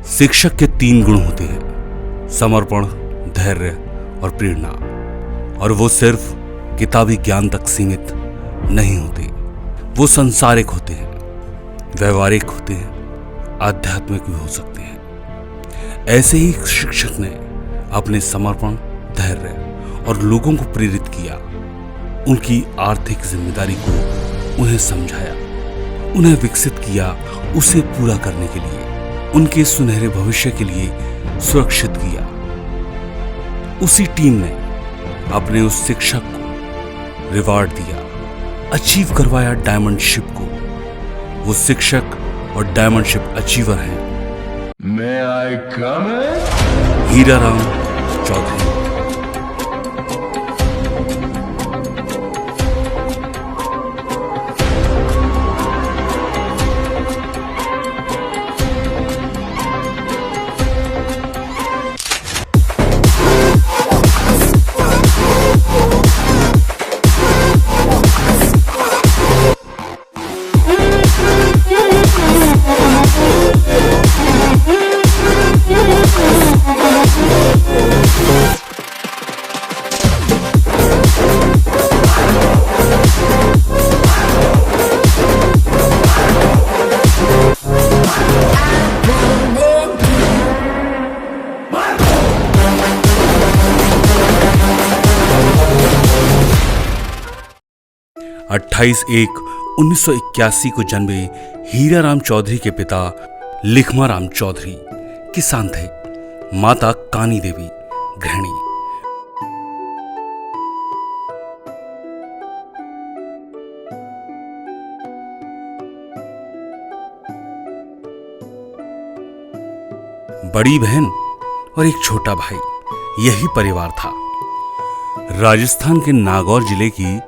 शिक्षक के 3 गुण होते हैं, समर्पण, धैर्य और प्रेरणा। और वो सिर्फ किताबी ज्ञान तक सीमित नहीं होते, वो संसारिक होते हैं, व्यवहारिक होते हैं, आध्यात्मिक भी हो सकते हैं। ऐसे ही शिक्षक ने अपने समर्पण, धैर्य और लोगों को प्रेरित किया, उनकी आर्थिक जिम्मेदारी को उन्हें समझाया, उन्हें विकसित किया, उसे पूरा करने के लिए, उनके सुनहरे भविष्य के लिए सुरक्षित किया। उसी टीम ने अपने उस शिक्षक को रिवार्ड दिया, अचीव करवाया डायमंडशिप को। वो शिक्षक और डायमंडशिप अचीवर हैं May I come in? Hiraram Chaudhary. अट्ठाईस 1/1981 को जन्मे हीराराम चौधरी के पिता लिखमाराम चौधरी किसान थे, माता कानी देवी गृहिणी। बड़ी बहन और एक छोटा भाई, यही परिवार था। राजस्थान के नागौर जिले की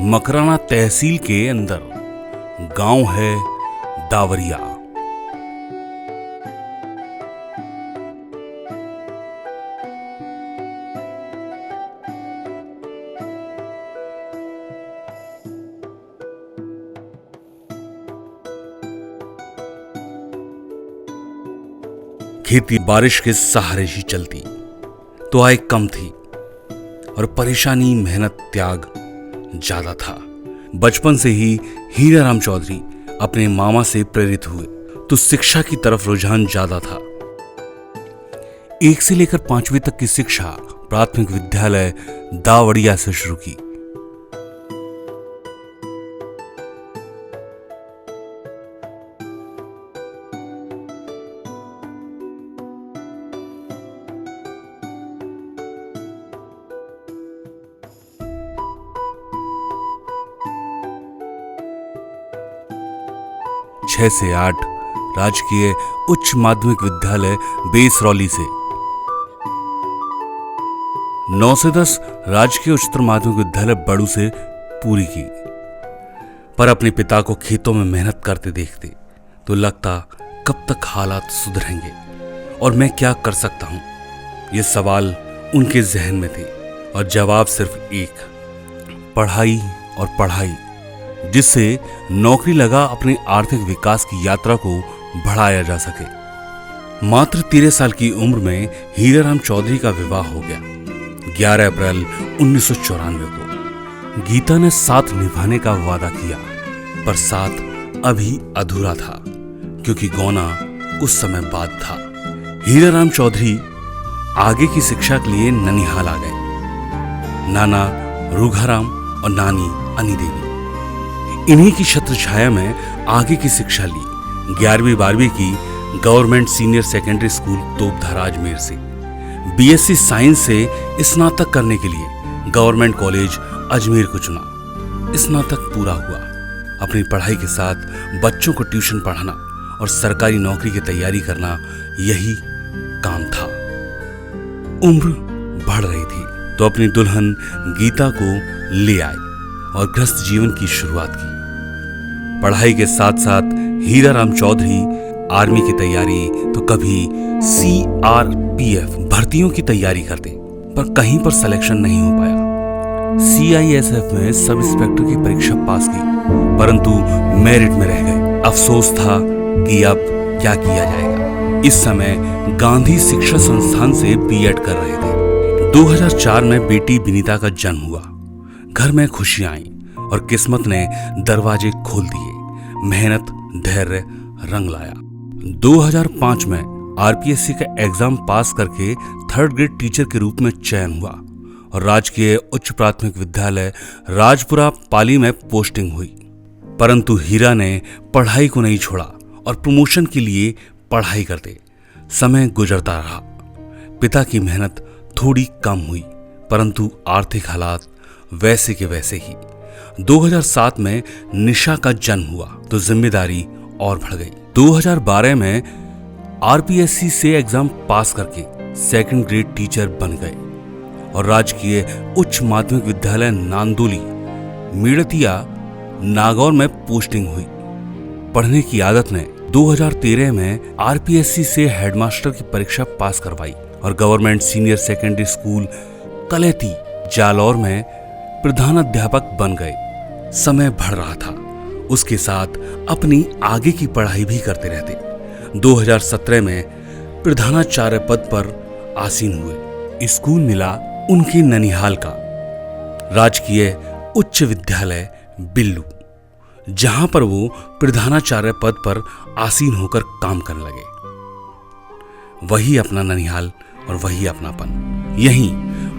मकराना तहसील के अंदर गांव है दावरिया। खेती बारिश के सहारे ही चलती, तो आय कम थी और परेशानी, मेहनत, त्याग ज्यादा था। बचपन से ही हीराराम चौधरी अपने मामा से प्रेरित हुए, तो शिक्षा की तरफ रुझान ज्यादा था। 1 से लेकर 5वीं तक की शिक्षा प्राथमिक विद्यालय दावड़िया से शुरू की। छह से 8 राजकीय उच्च माध्यमिक विद्यालय बेसरौली से, 9 से 10 राजकीय उच्चतर माध्यमिक विद्यालय बड़ू से पूरी की। पर अपने पिता को खेतों में मेहनत करते देखते तो लगता कब तक हालात सुधरेंगे और मैं क्या कर सकता हूं, ये सवाल उनके जहन में थे। और जवाब सिर्फ एक, पढ़ाई और पढ़ाई, जिससे नौकरी लगा अपने आर्थिक विकास की यात्रा को बढ़ाया जा सके। मात्र 13 साल की उम्र में हीराराम चौधरी का विवाह हो गया। 11 अप्रैल 1994 को गीता ने साथ निभाने का वादा किया, पर साथ अभी अधूरा था क्योंकि गौना कुछ समय बाद था। हीराराम चौधरी आगे की शिक्षा के लिए ननिहाल आ गए। नाना रुघाराम और नानी अनी देवी, इन्हीं की छत्र छाया में आगे की शिक्षा ली। 11वीं 12वीं की government senior secondary school Topdhar Ajmer से। बीएससी साइंस से स्नातक करने के लिए गवर्नमेंट कॉलेज अजमेर को चुना। स्नातक पूरा हुआ। अपनी पढ़ाई के साथ बच्चों को ट्यूशन पढ़ाना और सरकारी नौकरी की तैयारी करना, यही काम था। उम्र बढ़ रही थी तो अपनी दुल्हन गीता को ले आए और गृहस्थ जीवन की शुरुआत की। पढ़ाई के साथ साथ हीराराम चौधरी आर्मी की तैयारी तो कभी CRPF भर्तियों की तैयारी करते, पर कहीं पर सिलेक्शन नहीं हो पाया। CISF में सब इंस्पेक्टर की परीक्षा पास की, परंतु मेरिट में रह गए। अफसोस था कि अब क्या किया जाएगा। इस समय गांधी शिक्षा संस्थान से बीएड कर रहे थे। 2004 में बेटी विनीता का जन्म हुआ। घर में खुशियां आईं और किस्मत ने दरवाजे खोल दिए। मेहनत, धैर्य रंग लाया। 2005 में आरपीएससी का एग्जाम पास करके 3rd ग्रेड टीचर के रूप में चयन हुआ और राजकीय उच्च प्राथमिक विद्यालय राजपुरा पाली में पोस्टिंग हुई। परंतु हीरा ने पढ़ाई को नहीं छोड़ा और प्रमोशन के लिए पढ़ाई करते समय गुजरता रहा। पिता की मेहनत थोड़ी कम हुई, परंतु आर्थिक हालात वैसे के वैसे ही। 2007 में निशा का जन्म हुआ तो जिम्मेदारी और बढ़ गई। 2012 में आरपीएससी से एग्जाम पास करके 2nd ग्रेड टीचर बन गए और राजकीय उच्च माध्यमिक विद्यालय नांदोली मेड़तिया नागौर में पोस्टिंग हुई। पढ़ने की आदत ने 2013 में आरपीएससी से हेडमास्टर की परीक्षा पास करवाई और government senior secondary school Kaleti Jalore में प्रधानाध्यापक बन गए। समय बढ़ रहा था, उसके साथ अपनी आगे की पढ़ाई भी करते रहते। 2017 में प्रधानाचार्य पद पर आसीन हुए। स्कूल मिला उनके ननिहाल का राजकीय उच्च विद्यालय बिल्लू, जहां पर वो प्रधानाचार्य पद पर आसीन होकर काम करने लगे। वही अपना ननिहाल और वही अपनापन। यहीं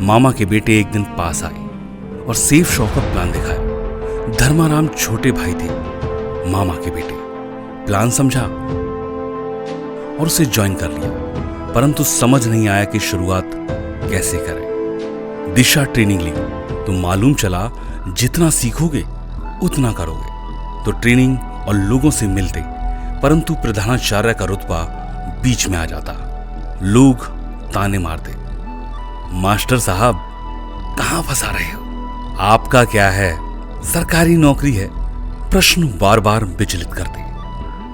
मामा के बेटे एक दिन पास आए और सेफ शॉप का प्लान दिखाया। धर्माराम छोटे भाई थे मामा के बेटे। प्लान समझा और उसे ज्वाइन कर लिया, परंतु समझ नहीं आया कि शुरुआत कैसे करें। दिशा ट्रेनिंग ली तो मालूम चला जितना सीखोगे उतना करोगे। तो ट्रेनिंग और लोगों से मिलते, परंतु प्रधानाचार्य का रुतबा बीच में आ जाता। लोग ताने मारते, मास्टर साहब कहां फंसा रहे हो, आपका क्या है, सरकारी नौकरी है। प्रश्न बार बार विचलित करते,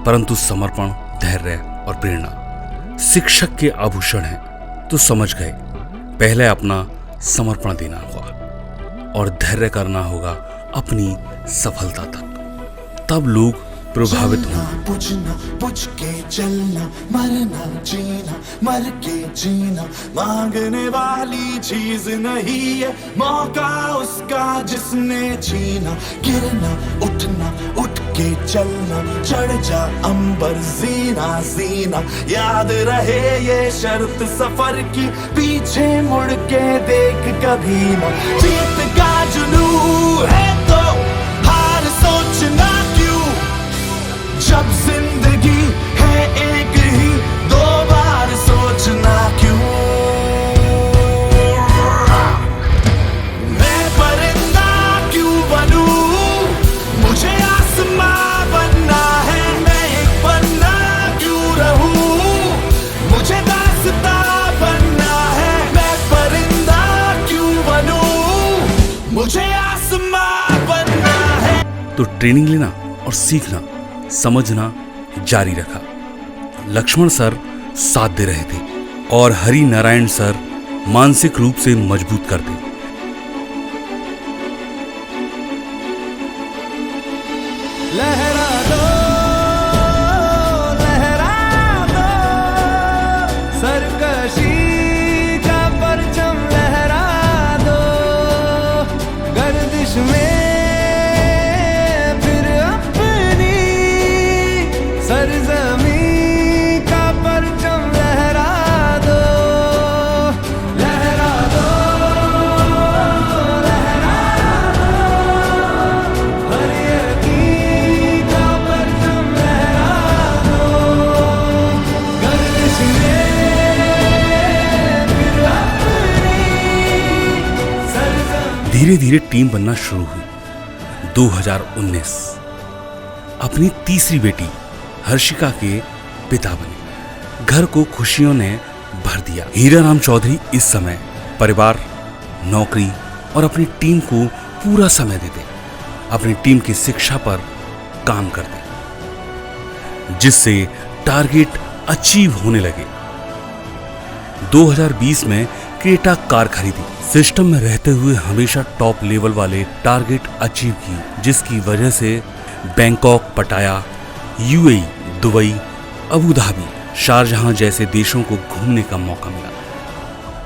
परंतु समर्पण, धैर्य और प्रेरणा शिक्षक के आभूषण हैं। तो समझ गए, पहले अपना समर्पण देना होगा और धैर्य करना होगा अपनी सफलता तक, तब लोग प्रभावित होंगे। पूछना, पूछ के चलना, मरना जीना, मर के जीना, मांगने वाली चीज नहीं है मौका उसका जिसने छीना। गिरना, उठना, उठ के चलना, चढ़ जा अंबर जीना जीना। याद रहे ये शर्त सफर की, पीछे मुड़ के देख कभी ना। जीत का जुनून है तो हार सोचना क्यों, जब जिंदगी है एक ही, दो बार सोचना क्यों। मैं परिंदा क्यों बनूं, मुझे आसमां बनना है। मैं एक पन्ना क्यों रहूं, मुझे दास्तां बनना है। मैं परिंदा क्यों बनूं, मुझे आसमां बनना है। तो ट्रेनिंग लेना और सीखना, समझना जारी रखा। लक्ष्मण सर साथ दे रहे थे और हरि नारायण सर मानसिक रूप से मजबूत करते। लहरा दो, लहरा दो, सरकशी का परचम लहरा दो। गर्दिश में सरज़मीं का परचम लहरा दो, लहरा दो, लहरा दो। हर यकीन का परचम लहरा दो। गर्दिश में फिर अपनी सरज़मीं। धीरे धीरे टीम बनना शुरू हुई। 2019 अपनी तीसरी बेटी हर्षिका के पिता बने। घर को खुशियों ने भर दिया। हीराराम चौधरी इस समय परिवार, नौकरी और अपनी टीम को पूरा समय देते, अपनी टीम की शिक्षा पर काम करते, जिससे टारगेट अचीव होने लगे। 2020 में क्रेटा कार खरीदी। सिस्टम में रहते हुए हमेशा टॉप लेवल वाले टारगेट अचीव की, जिसकी वजह से बैंकॉक, पटाया, यूएई, दुबई, अबू धाबी शारजहां जैसे देशों को घूमने का मौका मिला।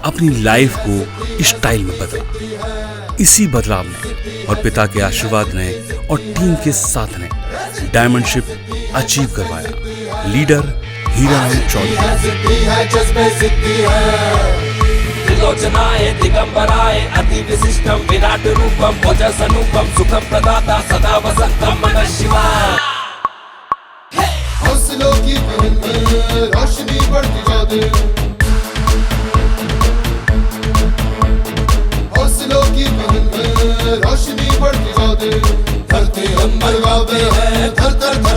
अपनी लाइफ को स्टाइल में बदला। इसी बदलाव ने और पिता के आशीर्वाद ने और टीम के साथ ने डायमंड शिप अचीव करवाया। लीडर हीरालाल चौधरी। त्रिलोचनाय दिगंबराय अति विशिष्टम विराट रूपम ओजस अनुपम सुखम प्रदाता सदा वसंतम नमः शिवाय। हौसलों की महल में रोशनी बढ़ती जाती, हौसलों की महल में रोशनी बढ़ती जाती। धरती अंबर गाते हैं थर थर थर